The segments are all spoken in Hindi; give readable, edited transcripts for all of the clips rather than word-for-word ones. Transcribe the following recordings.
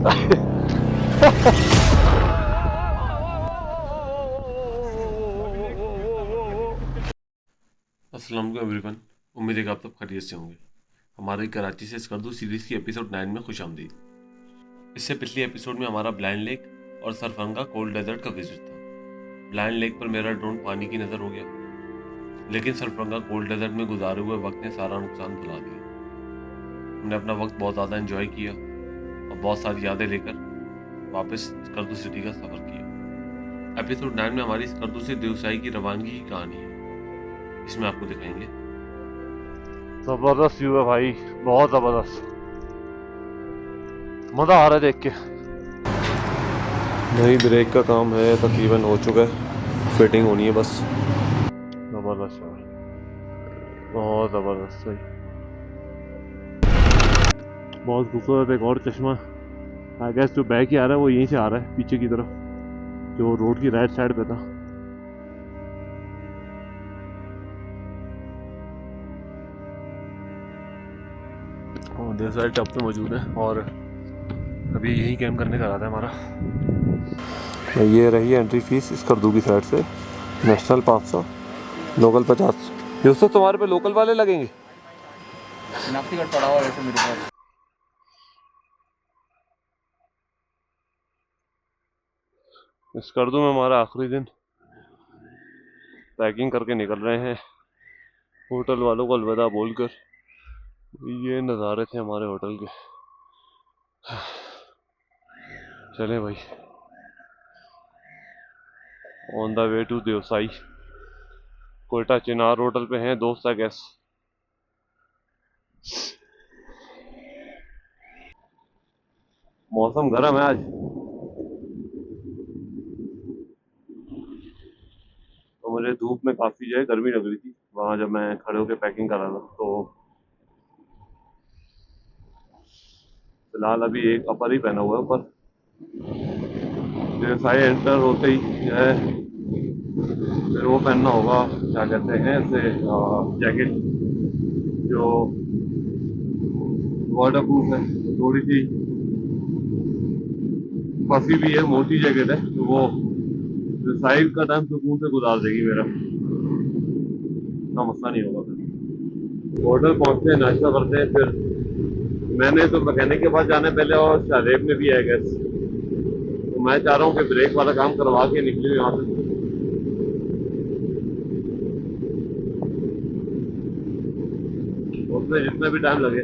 जाता है। अस्सलाम वालेकुम एवरीवन। उम्मीद है कि आप सब खैरियत से होंगे। हमारी कराची से स्कर्दू सीरीज़ की एपिसोड 9 में खुशामदीद। इससे पिछले एपिसोड में हमारा ब्लाइंड लेक और सरफंगा कोल्ड डेजर्ट का विजिट था। ब्लाइंड लेक पर मेरा ड्रोन पानी की नज़र हो गया, लेकिन सरफंगा कोल्ड डेजर्ट में गुजारे हुए वक्त ने सारा नुकसान भुला दिया। हमने अपना वक्त बहुत ज़्यादा एंजॉय किया और बहुत सारी यादें लेकर वापस स्कर्दू सिटी का सफ़र किया। एपिसोड 9 में हमारी स्कर्दू से देवसाई की रवानगी की कहानी है। इसमें आपको दिखाएंगे जबरदस्त व्यू है भाई, बहुत जबरदस्त, मजा आ रहा है देख के। नहीं, ब्रेक का काम है तकरीबन हो चुका है, फिटिंग होनी है बस। जबरदस्त है, बहुत जबरदस्त है, बहुत खूबसूरत। एक और चश्मा आई गेस जो बैक ही आ रहा है वो यहीं से आ रहा है पीछे की तरफ, जो रोड की राइट साइड पे था। देवसाई टॉप पे मौजूद है और अभी यही कैम्प करने का इरादा है हमारा। ये रही एंट्री फीस स्कर्दू की साइड से। National 500, local 50। यूसुफ तुम्हारे पे लोकल वाले लगेंगे? शनाख्ती कार्ड पड़ा हुआ वैसे मेरे पास। स्कर्दू में हमारा आखिरी दिन, पैकिंग करके निकल रहे हैं होटल वालों को अलविदा बोलकर। ये नज़ारे थे हमारे होटल के। चले भाई, on the way to Deosai. Quetta Chinar hotel पे हैं दोस्त है गैस। मौसम गर्म है आज, तो मुझे धूप में काफ़ी जो है गर्मी लग रही थी वहाँ जब मैं खड़े होकर पैकिंग कर रहा था। तो फिलहाल अभी एक अपर ही पहना हुआ है ऊपर। देवसाई एंटर होते ही जो है फिर वो पहनना होगा, क्या कहते हैं इसे, जैकेट जो वाटर प्रूफ है, थोड़ी सी पफी भी है, मोटी जैकेट है, तो वो साइड का टाइम सुकून से गुजार देगी मेरा, इतना मसला नहीं होगा। फिर होटल पहुंचते हैं, नाश्ता करते हैं, फिर मैंने तो मैकेनिक के पास जाने पहले और शादेब में भी है गैस, तो मैं चाह रहा हूँ कि ब्रेक वाला काम करवा के निकले यहाँ से। उसमें जितना भी टाइम लगे,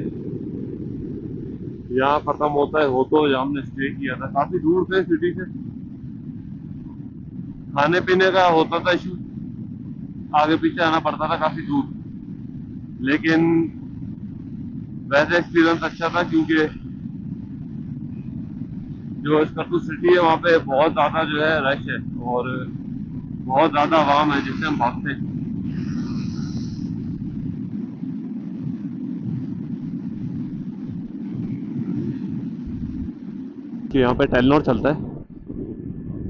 यहाँ खत्म होता है हो तो जहाँ हमने स्टे किया था काफी दूर थे सिटी से, खाने पीने का होता था इशू, आगे पीछे आना पड़ता था काफी दूर, लेकिन वैसे एक्सपीरियंस अच्छा था क्योंकि जो स्कर्दू सिटी है वहाँ पे बहुत ज़्यादा जो है रश है और बहुत ज़्यादा आवाम है जिससे हम भागते हैं। कि यहाँ पे टेलनोर चलता है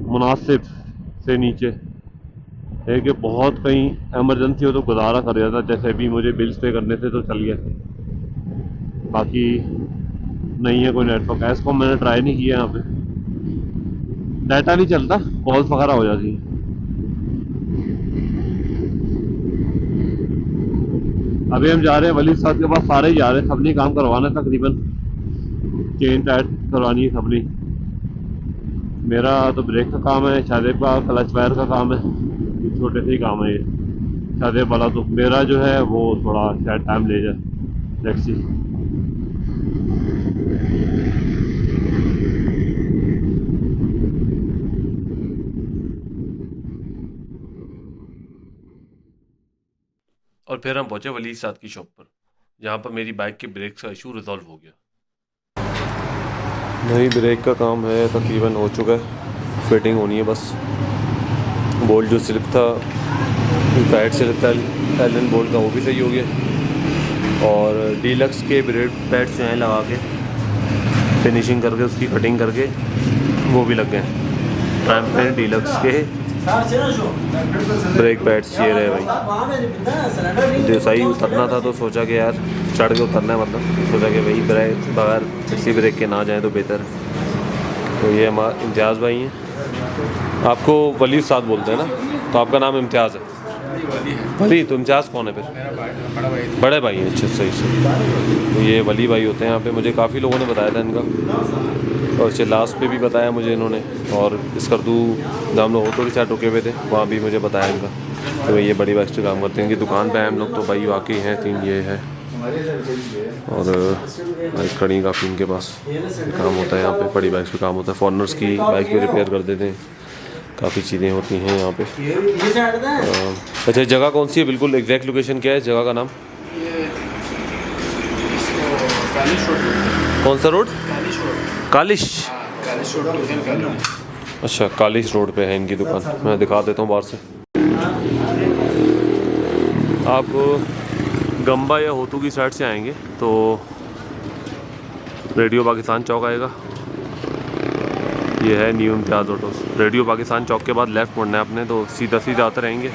मुनासिब से नीचे है कि बहुत कहीं इमरजेंसी हो तो गुजारा कर दिया था, जैसे भी मुझे बिल्स पे करने थे तो चल गया, बाकी नहीं है कोई नेटवर्क। इसको मैंने ट्राई नहीं किया, यहाँ पे डाटा नहीं चलता, कॉल्स वगैरह हो जाती है। अभी हम जा रहे हैं वली साहब के पास, सारे ही जा रहे हैं, सबने काम करवाना है तकरीबन, चेन टाइट करवानी है सबने। मेरा तो ब्रेक का काम है, शादेब का क्लच वायर का काम है, छोटे से ही काम है ये शादेब वाला। तो मेरा जो है वो थोड़ा शायद टाइम ले जाए, लेट्स सी। और फिर हम पहुंचे वली साद की शॉप पर, जहां पर मेरी बाइक के ब्रेक का इशू रिजॉल्व हो गया। नहीं, ब्रेक का काम है तकरीबन हो चुका है, फिटिंग होनी है बस। बोल्ट जो स्लिप था, पैड स्लिप था एलन बोल्ट का, वो भी सही हो गया। और डीलक्स के ब्रेक पैड्स जो हैं लगा के फिनिशिंग करके उसकी कटिंग करके वो भी लग गए। प्राइम पेन डीलक्स के ब्रेक पैड्स ये रहे भाई। देवसाई उतरना था तो सोचा कि यार चढ़ के उतरना है, मतलब सोचा कि भाई ब्रेक बगैर किसी ब्रेक के ना जाए तो बेहतर है। तो ये हमारा इम्तियाज़ भाई हैं, आपको वली उस्ताद बोलते हैं ना, तो आपका नाम इम्तियाज़ है? वली, तो इम्तियाज़ कौन है फिर? बड़े भाई हैं, अच्छा सही सही। तो ये वली भाई होते हैं यहाँ पे, मुझे काफ़ी लोगों ने बताया था इनका, और इससे लास्ट पे भी बताया मुझे इन्होंने, और इस करदू जब हम लोग थोड़ी साथ रुके हुए थे वहाँ भी मुझे बताया इनका तो भाई ये बड़ी बाइक्स पे काम करते हैं। इनकी दुकान पे आए हम लोग तो भाई वाकई हैं तीन ये है, और बाइक खड़ी काफ़ी इनके पास, काम होता है यहाँ पे, बड़ी बाइक्स पे काम होता है, फॉरनर्स की बाइक पे रिपेयर कर देते हैं, काफ़ी चीज़ें होती हैं यहाँ पे। अच्छा, जगह कौन सी है, बिल्कुल एग्जैक्ट लोकेशन क्या है जगह का नाम? कौन सा रोड? कालिश। अच्छा, कालिश रोड पे है इनकी दुकान, मैं दिखा देता हूँ बाहर से। आप गंबा या होतू की साइड से आएंगे तो रेडियो पाकिस्तान चौक आएगा, ये है न्यू इम्तियाज़ ऑटोस। रेडियो पाकिस्तान चौक के बाद लेफ़्ट मुड़ना है अपने, तो सीधा सीधा आते रहेंगे,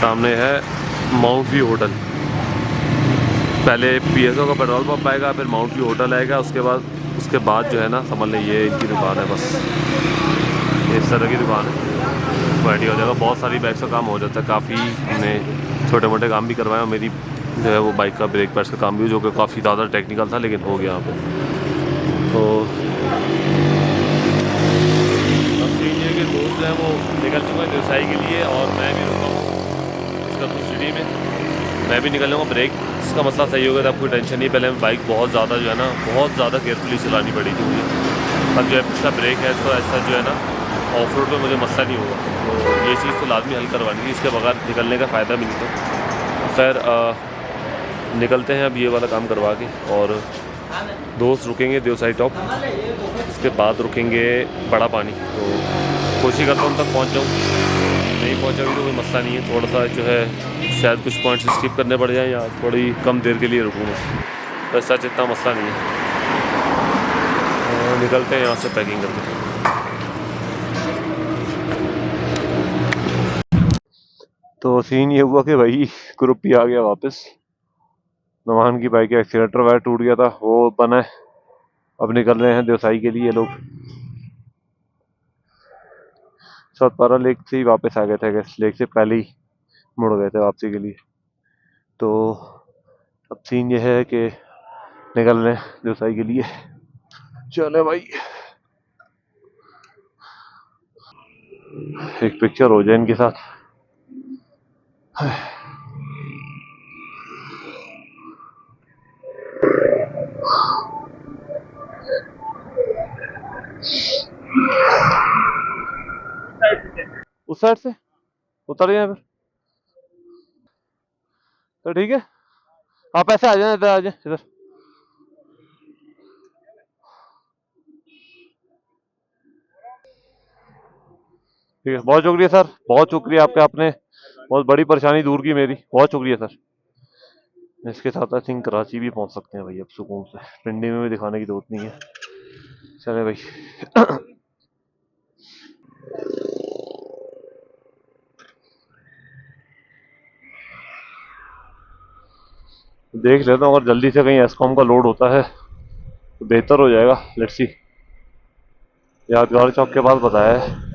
सामने है माउंट व्यू होटल। पहले PSO का पेट्रोल पंप आएगा, फिर माउंट व्यू होटल आएगा, उसके बाद जो है ना समझ लें ये इनकी दुकान है, बस इस तरह की दुकान है, क्वालिटी हो जाएगा। बहुत सारी बाइक्स का काम हो जाता है, काफ़ी हमने छोटे मोटे काम भी करवाए, मेरी जो है वो बाइक का ब्रेक पैड्स का काम भी जो कि काफ़ी ज़्यादा टेक्निकल था लेकिन हो गया यहाँ पे। तो अब सीन ये कि दोस्त जो है वो निकल चुका है व्यवसाय के लिए, और मैं भी रुका हूँ इसका सिटी में, मैं भी निकल जाऊँगा। ब्रेक का मसला सही हो गया था, कोई टेंशन नहीं। पहले बाइक बहुत ज़्यादा जो है ना बहुत ज़्यादा केयरफुली चलानी पड़ी थी मुझे, अब जो है पिछला ब्रेक है तो ऐसा जो है ना ऑफ रोड पर मुझे मसला नहीं होगा, तो ये चीज़ तो लाजमी हल करवानी थी, इसके बगैर निकलने का फ़ायदा भी नहीं था। खैर निकलते हैं अब ये वाला काम करवा के, और दोस्त रुकेंगे देवसाई टॉप, इसके बाद रुकेंगे बड़ा पानी, तो कोशिश करता हूँ तक पहुँच जाऊँ, नहीं पहुँचा भी तो कोई मसला नहीं है, थोड़ा सा जो है शायद कुछ पॉइंट्स स्किप करने पड़ जाएँ या थोड़ी कम देर के लिए रुकूँगा, बस सच इतना मसला नहीं है। निकलते हैं यहाँ से पैकिंग करके। तो सीन ये हुआ कि भाई ग्रुप ही आ गया वापस, नमान की बाइक का एक्सीलेटर वायर टूट गया था, वो बना है, अब निकल रहे हैं देवसाई के लिए लोग। सतपारा लेक से ही वापस आ गए थे, लेक से पहले ही मुड़ गए थे वापसी के लिए। तो अब सीन ये है कि निकल रहे हैं देवसाई के लिए, चले भाई एक पिक्चर हो जाए इनके साथ। उस साइड से उतर गए फिर तो ठीक है, आप ऐसे आ जाए, इधर आ जाए, इधर। ठीक है, बहुत शुक्रिया सर, बहुत शुक्रिया आपका, आपने बहुत बड़ी परेशानी दूर की मेरी, बहुत शुक्रिया सर। इसके साथ आई थिंक कराची भी पहुंच सकते हैं भाई अब सुकून से, पिंडी में भी दिखाने की जरूरत नहीं है। चले भाई। देख लेता हूँ, अगर जल्दी से कहीं एसकॉम का लोड होता है तो बेहतर हो जाएगा, लेट्स सी। यादगार चौक के पास बताया है।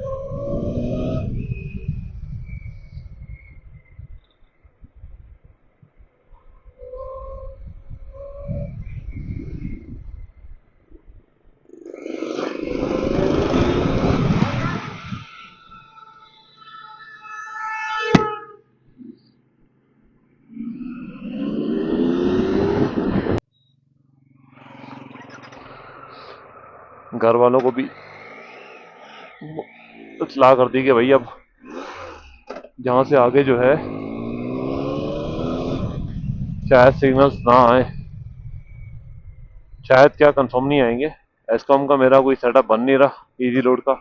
घर वालों को भी इत्तला कर दी कि भाई अब जहाँ से आगे जो है शायद सिग्नल्स ना आए, शायद क्या कंफर्म नहीं आएंगे। एसकॉम का मेरा कोई सेटअप बन नहीं रहा, इजी लोड का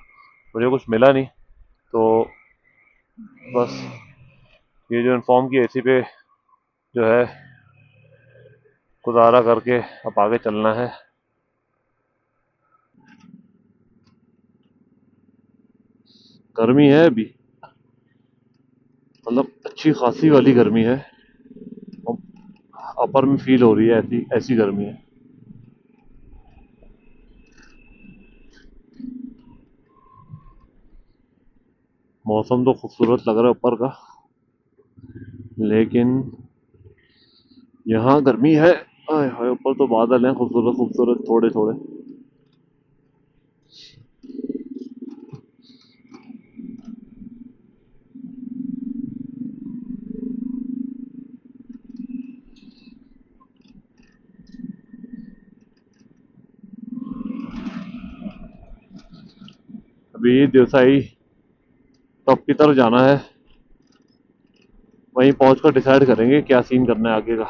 मुझे कुछ मिला नहीं, तो बस ये जो इन्फॉर्म की एसी पे जो है गुजारा करके अब आगे चलना है। गर्मी है अभी, मतलब अच्छी खासी वाली गर्मी है, अपर में फील हो रही है, ऐसी ऐसी गर्मी है। मौसम तो खूबसूरत लग रहा है ऊपर का, लेकिन यहाँ गर्मी है। आय हाय, ऊपर तो बादल हैं खूबसूरत खूबसूरत थोड़े थोड़े। अभी देवसाई टॉप की तरफ जाना है, वहीं पहुंचकर डिसाइड करेंगे क्या सीन करना है आगे का।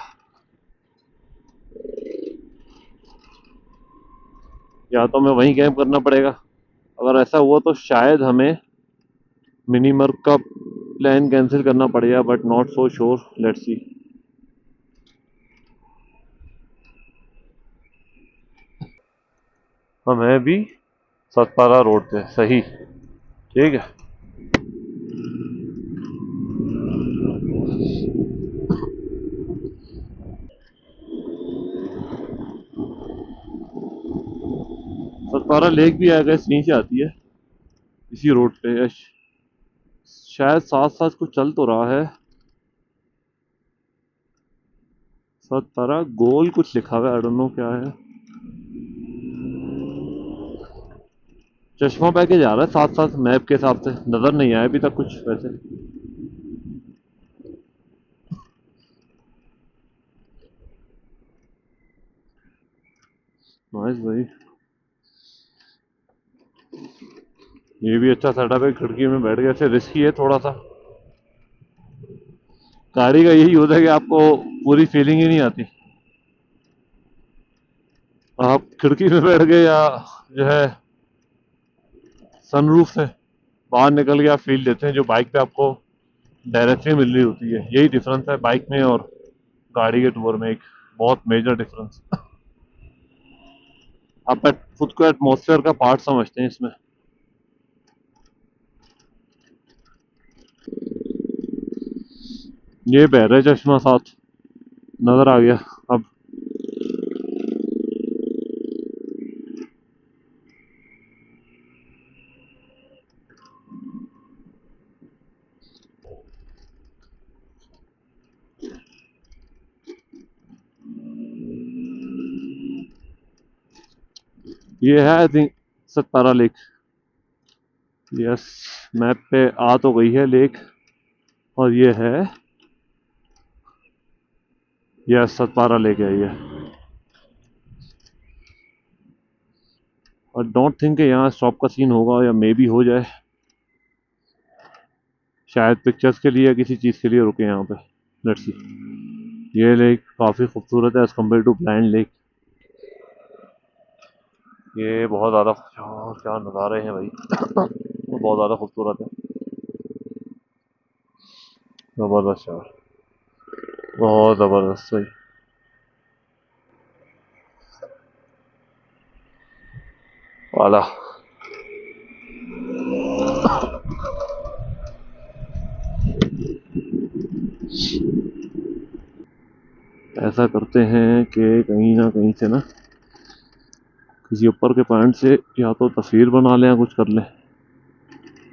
या तो हमें वहीं कैंप करना पड़ेगा, अगर ऐसा हुआ तो शायद हमें मिनीमर्क का प्लान कैंसिल करना पड़ेगा, but not so sure, let's see. हम हैं भी सतपारा रोड पे, सही, ठीक है। सतपारा लेक भी आएगा इस नीचे आती है इसी रोड पे, शायद साथ साथ कुछ चल तो रहा है। सतपारा गोल कुछ लिखा हुआ है, आई डोंट नो क्या है। चश्मा पहन के जा रहा है साथ साथ, मैप के हिसाब से नजर नहीं आया अभी तक कुछ वैसे। नाइस भाई, ये भी अच्छा सेटअप है। खिड़की में बैठ गए, ऐसे रिस्की है थोड़ा सा। गाड़ी का यही होता है कि आपको पूरी फीलिंग ही नहीं आती। आप खिड़की में बैठ गए या जो है सनरूफ से बाहर निकल के आप फील लेते हैं, जो बाइक पे आपको डायरेक्टली मिल रही होती है। यही डिफरेंस है बाइक में और गाड़ी के टूर में, एक बहुत मेजर डिफरेंस। आप खुद को एटमॉस्फेयर का पार्ट समझते हैं इसमें। ये बह रहा है चश्मा साथ, नजर आ गया अब। ये है I think Satpara lake. Yes, map पे आ तो गई है लेक, और ये है, यस सतपारा लेक है ये। और डोंट थिंक कि यहाँ स्टॉप का सीन होगा, या मे बी हो जाए। शायद पिक्चर्स के लिए या किसी चीज़ के लिए रुके यहाँ पे। Let's see. ये लेक काफ़ी खूबसूरत है as compare to blind lake. ये बहुत ज़्यादा, क्या नज़ारे हैं भाई। वो बहुत ज़्यादा खूबसूरत है, ज़बरदस्त यार, बहुत ज़बरदस्त भाई। वाला, ऐसा करते हैं कि कहीं ना कहीं से ना, किसी ऊपर के पॉइंट से या तो तस्वीर बना लें या कुछ कर लें।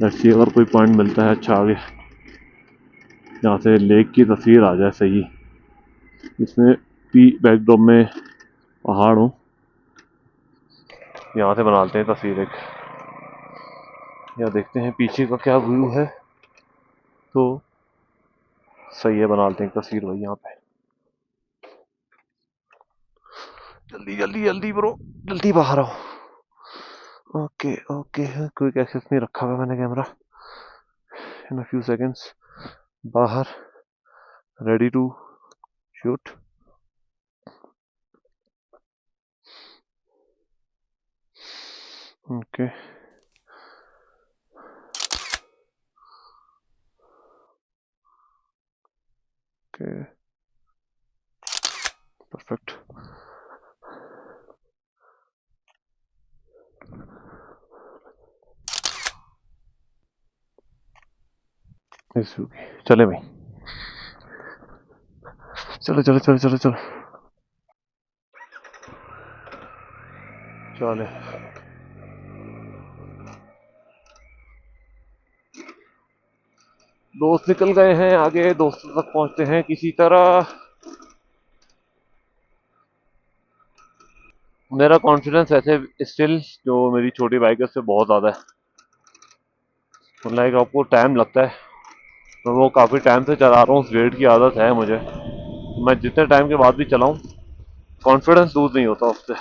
लेट्स सी, अगर कोई पॉइंट मिलता है अच्छा आगे, जहाँ से लेक की तस्वीर आ जाए सही, इसमें पी बैकड्रॉप में पहाड़ हो। यहाँ से बनाते हैं तस्वीर एक, या देखते हैं पीछे का क्या व्यू है, तो सही है, बना लेते हैं तस्वीर भाई यहाँ पे। जल्दी जल्दी जल्दी ब्रो, जल्दी बाहर आओ। ओके ओके, क्विक एक्सेस नहीं रखा हुआ मैंने camera. In a few seconds बाहर, ready to shoot. Okay okay, perfect. चले भाई, चलो चलो चलो चलो चलो चले। दोस्त निकल गए हैं आगे, दोस्तों तक पहुंचते हैं किसी तरह। मेरा कॉन्फिडेंस ऐसे स्टिल जो मेरी छोटी बाइक है उससे बहुत ज़्यादा है। लाइक आपको टाइम लगता है, मैं वो काफ़ी टाइम से चला रहा हूँ, उस वेट की आदत है मुझे। मैं जितने टाइम के बाद भी चलाऊँ कॉन्फिडेंस लूज नहीं होता उससे।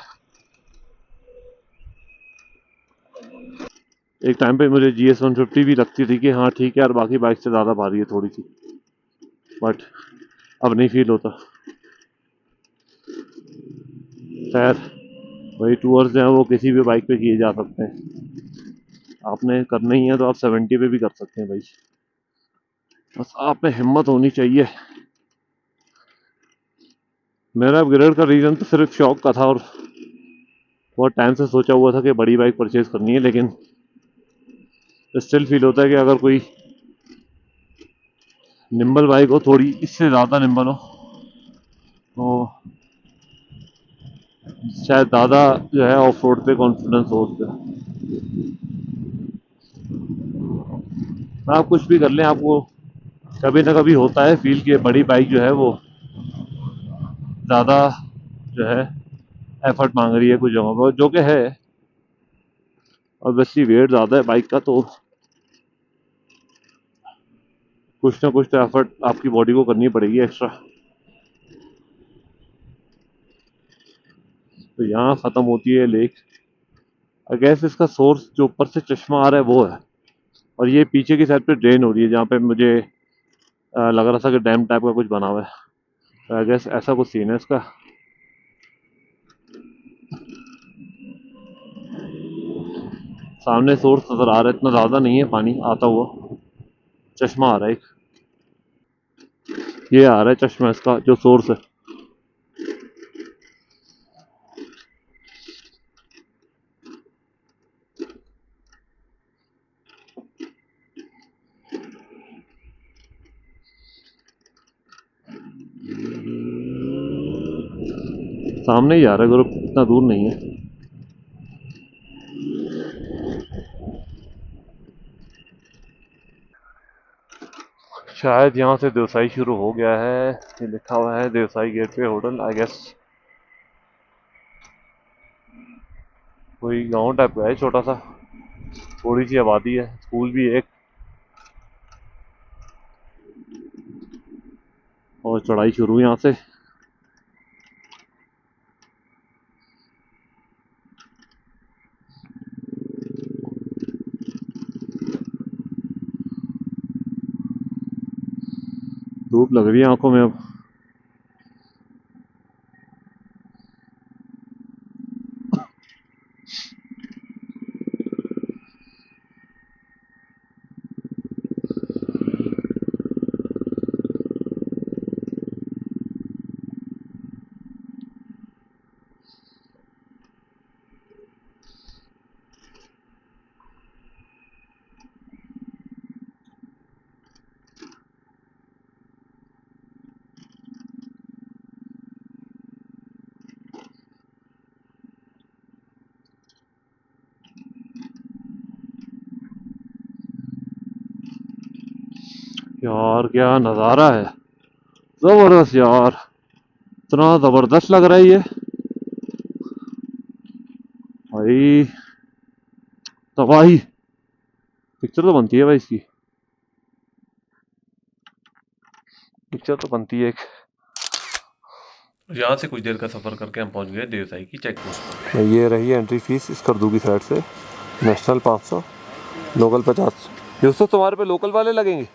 एक टाइम पे मुझे GS 150 भी लगती थी कि हाँ ठीक है यार, बाकी बाइक से ज़्यादा भारी है थोड़ी सी, बट अब नहीं फील होता। खैर वही टूर्स हैं वो किसी भी बाइक पे किए जा सकते हैं। आपने करना ही है तो आप 70 पे भी कर सकते हैं भाई, बस आप में हिम्मत होनी चाहिए। मेरा अपग्रेड का रीज़न तो सिर्फ शौक का था और बहुत टाइम से सोचा हुआ था कि बड़ी बाइक परचेज करनी है, लेकिन स्टिल फील होता है कि अगर कोई निम्बल बाइक हो, थोड़ी इससे ज़्यादा निम्बल हो, तो शायद ज़्यादा जो है ऑफ रोड पे कॉन्फिडेंस हो उससे। आप कुछ भी कर लें, आपको कभी ना कभी होता है फील कि बड़ी बाइक जो है वो ज़्यादा जो है एफर्ट मांग रही है कुछ जगहों पर, जो कि है। ऑब्वियसली वेट ज़्यादा है बाइक का, तो कुछ ना कुछ तो एफर्ट आपकी बॉडी को करनी पड़ेगी एक्स्ट्रा। तो यहाँ ख़त्म होती है लेक। आई गेस इसका सोर्स जो ऊपर से चश्मा आ रहा है वो है, और ये पीछे की साइड पे ड्रेन हो रही है जहाँ पे मुझे लग रहा था कि डैम टाइप का कुछ बना हुआ है। तो आई गेस ऐसा कुछ सीन है इसका। सामने सोर्स नज़र आ रहा है, इतना ज़्यादा नहीं है पानी आता हुआ, चश्मा आ रहा है एक, ये आ रहा है चश्मा इसका जो सोर्स है। सामने ही आ रहा है ग्रुप, इतना दूर नहीं है। शायद यहाँ से देवसाई शुरू हो गया है, ये लिखा हुआ है देवसाई गेट पे होटल। आई गेस कोई गांव टाइप का है छोटा सा, थोड़ी सी आबादी है, स्कूल भी एक, और चढ़ाई शुरू यहाँ से। धूप लग रही है आंखों में अब। यार क्या नज़ारा है, जबरदस्त यार, इतना जबरदस्त लग रहा है ये भाई। तबाही पिक्चर तो बनती है भाई, इसकी पिक्चर तो बनती है एक। यहाँ से कुछ देर का सफ़र करके हम पहुँच गए देवसाई की चेक पोस्ट पर। ये रही एंट्री फीस इस करदू की साइड से। National 500, local 50। यूसुफ तुम्हारे पे लोकल वाले लगेंगे?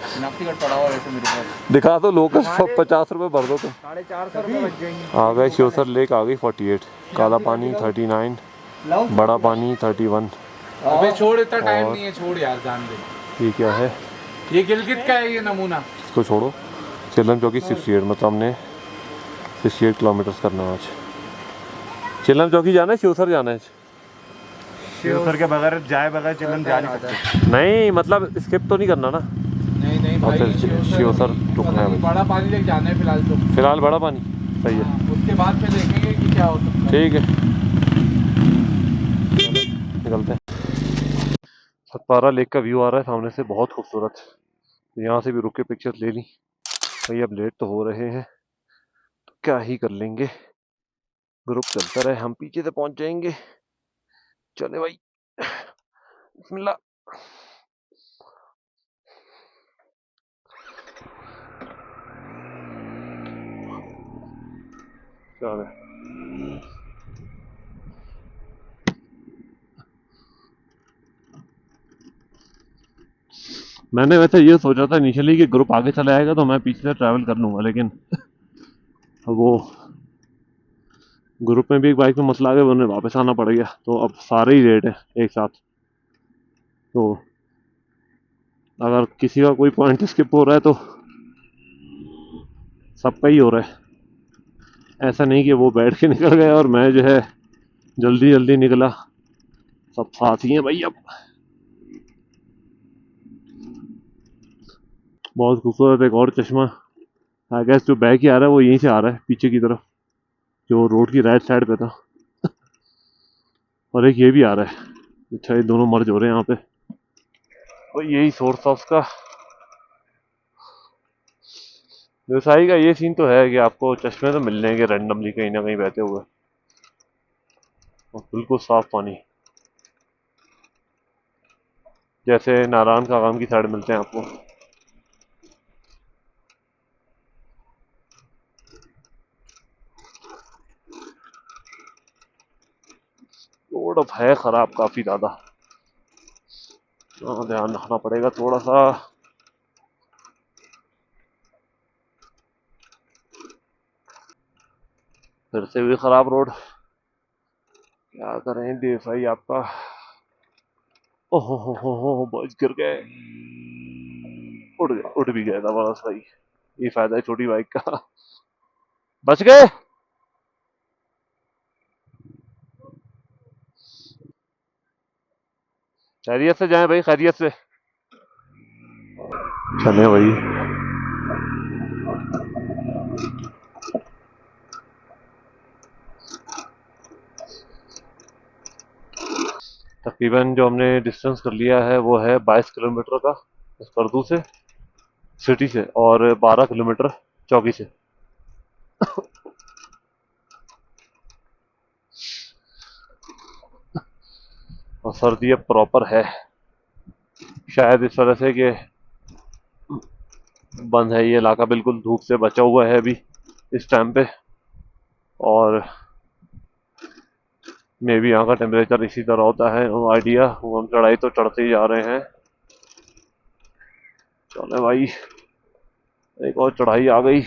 शनाख्ती कार्ड पड़ा हुआ है वैसे मेरे पास। दिखा दो, लोकल 50 रुपये भर दो तुम। 450 रुपये बच जाएंगे। आ गए शिवसर लेक, आ गई 48, काला पानी 39, बड़ा पानी 31। अबे छोड़, इतना टाइम और- नहीं है, छोड़ यार, जान दे। ये क्या है? ये गिलगित का है ये नमूना। इसको छोड़ो। चिल्लम चौकी 68, मतलब हमने 68 किलोमीटर्स करना है आज। चिल्लम चौकी जाना है, शिवसर जाना है? शिवसर के बगैर जाए बगैर चिल्लम जा नहीं सकते। नहीं मतलब स्किप तो नहीं करना ना। नहीं नहीं और भाई, फिर शिवसर रुकना है। बड़ा पानी लेके जाना है फिलहाल तो। फिलहाल बड़ा पानी सही है, हाँ, उसके बाद फिर देखेंगे कि क्या होता है। ठीक है, निकलते हैं। पारा लेक का व्यू आ रहा है सामने से, बहुत खूबसूरत। तो यहाँ से भी रुक के पिक्चर्स ले ली भाई। अब लेट तो हो रहे हैं तो क्या ही कर लेंगे, ग्रुप चलता रहे, हम पीछे से पहुंच जाएंगे। चले भाई, बिस्मिल्लाह। चले मैंने वैसे ये सोचा था इनिशियली कि ग्रुप आगे चला आएगा तो मैं पीछे से ट्रैवल कर लूँगा, लेकिन वो ग्रुप में भी एक बाइक में मसला आ गया, उन्हें वापस आना पड़ गया। तो अब सारे ही रेट है एक साथ, तो अगर किसी का कोई पॉइंट स्किप हो रहा है तो सबका ही हो रहा है। ऐसा नहीं कि वो बैठ के निकल गए और मैं जो है जल्दी जल्दी निकला, सब साथ ही हैं भाई। अब बहुत खूबसूरत एक और चश्मा, आई गेस जो बैक ही आ रहा है वो यहीं से आ रहा है पीछे की तरफ, जो रोड की राइट साइड पे था। और एक ये भी आ रहा है। अच्छा, ये दोनों मर्ज हो रहे हैं यहाँ पे, और यही सोर्स था उसका। व्यवसायी का ये सीन तो है कि आपको चश्मे तो मिल जाएंगे रैंडमली कहीं ना कहीं बहते हुए, और बिल्कुल साफ पानी, जैसे नारायण का आगाम की साइड मिलते हैं आपको। रोड अब है खराब काफी ज्यादा, ध्यान रखना पड़ेगा थोड़ा सा। फिर से भी खराब रोड, क्या करें देसाई आपका। ओहो हो, बच गिर गए, उड़ भी गया था बस भाई। ये फायदा है छोटी बाइक का, बच गए। खैरियत से जाएं भाई, खैरियत से चले भाई। तकरीबन जो हमने डिस्टेंस कर लिया है वो है 22 किलोमीटर का स्कर्दू से, सिटी से, और 12 किलोमीटर चौकी से। और सर्दी अब प्रॉपर है, शायद इस वजह से कि बंद है ये इलाका, बिल्कुल धूप से बचा हुआ है अभी इस टाइम पे। और मे भी यहाँ का टेम्परेचर इसी तरह होता है, आइडिया। हम चढ़ाई तो चढ़ते ही जा रहे हैं। चले भाई, एक और चढ़ाई आ गई।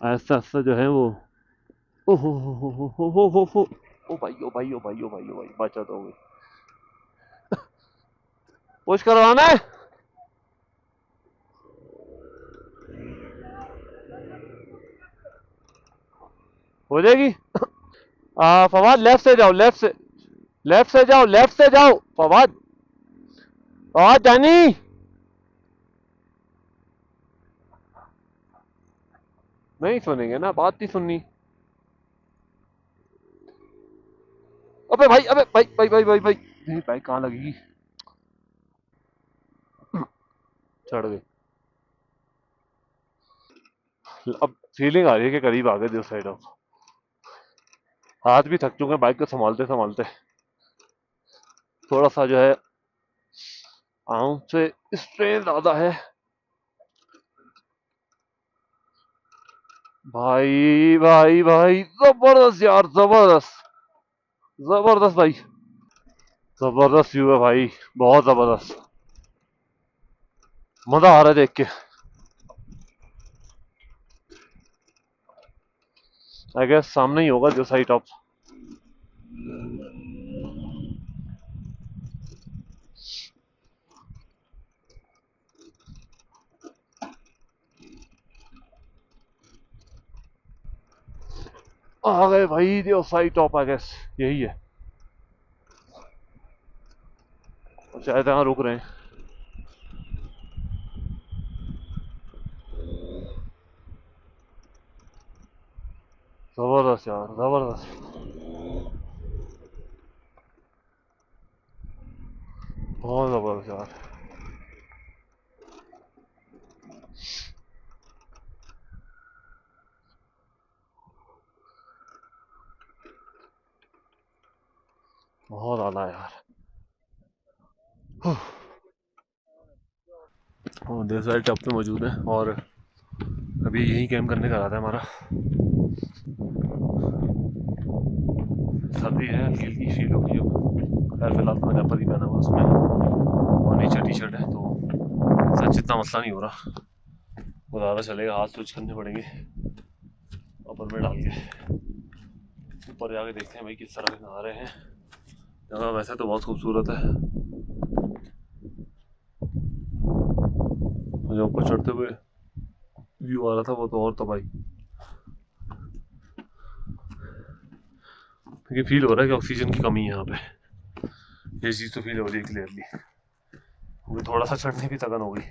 ऐसा ऐसा जो है वो, ओ हो, ओ भाई ओ भाई ओ भाई ओ भाई ओ भाई, बचत हो गई। पुश करवाना है, हो जाएगी। फवाद लेफ्ट से जाओ, लेफ्ट से, लेफ्ट से जाओ, लेफ्ट से जाओ फवाद, फवाद जानी। नहीं सुनेंगे ना, बात नहीं सुननी। अबे भाई, अबे भाई भाई भाई भाई भाई, नहीं बाइक कहाँ लगेगी, चढ़ गई। अब फीलिंग आ रही है कि करीब आ गए दिस साइड ऑफ। हाथ भी थक चुके हैं बाइक को संभालते संभालते, थोड़ा सा जो है आर्म से स्ट्रेन ज्यादा है भाई। भाई भाई जबरदस्त यार, जबरदस्त, जबरदस्त भाई, जबरदस्त व्यू है भाई, बहुत जबरदस्त, मजा आ रहा है देख के। आई गेस सामने ही होगा जो साइड ऑफ। आ गए भाई जो साइड ऑफ, आई गेस यही है, शायद यहाँ रुक रहे हैं। ज़बरदस्त यार, ज़बरदस्त। बहुत ज़बरदस्त यार। बहुत आला यार। और देर साइड टॉप पे मौजूद है और अभी यही कैम्प करने का इरादा है हमारा। सर्दी है, हल्की हल्की फील होगी अब। खैर फिलहाल तो मैंने अपर ही पहना हुआ उसमें और नीचे टी शर्ट है, तो सच इतना मसला नहीं हो रहा। गुजारा चलेगा, हाथ स्विच करने पड़ेंगे अपर में डाल के। ऊपर जाके देखते हैं भाई किस तरह के नहा रहे हैं। जगह वैसे तो बहुत खूबसूरत है, मुझे ऊपर चढ़ते हुए व्यू आ रहा था वो तो और तबाही। ये फील हो रहा है कि ऑक्सीजन की कमी है यहाँ पे, ये चीज़ तो फील हो रही है क्लियरली। मुझे थोड़ा सा चढ़ने की तगन हो गई।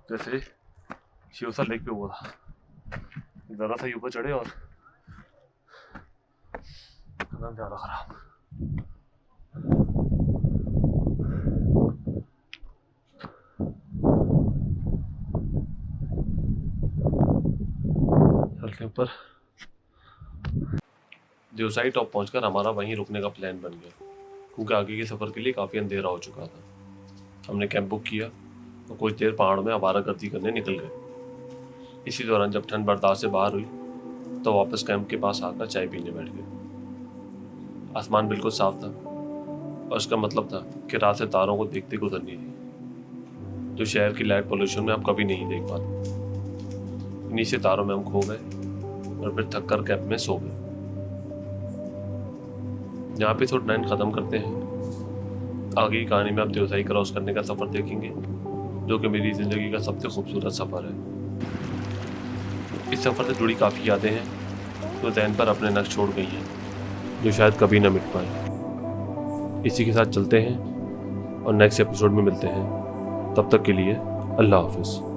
जैसे शिवसा लेक पे हुआ था, ज़रा सा ऊपर चढ़े और एकदम ज़्यादा खराब। चलते ऊपर। देवसाई टॉप पहुंचकर हमारा वहीं रुकने का प्लान बन गया, क्योंकि आगे के सफ़र के लिए काफ़ी अंधेरा हो चुका था। हमने कैंप बुक किया तो कुछ देर पहाड़ में आवारागर्दी करने निकल गए। इसी दौरान जब ठंड बर्दाश्त से बाहर हुई तो वापस कैंप के पास आकर चाय पीने बैठ गए। आसमान बिल्कुल साफ था और इसका मतलब था कि रात से तारों को देखते गुजरनी थी, जो शहर की लाइट पोल्यूशन में हम कभी नहीं देख पाते। इन्हीं से तारों में हम खो गए और फिर थक कर कैंप में सो गए। यहाँ पे एपिसोड 9 ख़त्म करते हैं। आगे की कहानी में आप देवसाई क्रॉस करने का सफ़र देखेंगे, जो कि मेरी ज़िंदगी का सबसे खूबसूरत सफ़र है। इस सफ़र से जुड़ी काफ़ी यादें हैं जो ज़हन पर अपने नक्श छोड़ गई हैं, जो शायद कभी ना मिट पाए। इसी के साथ चलते हैं और नेक्स्ट एपिसोड में मिलते हैं। तब तक के लिए अल्लाह हाफिज़।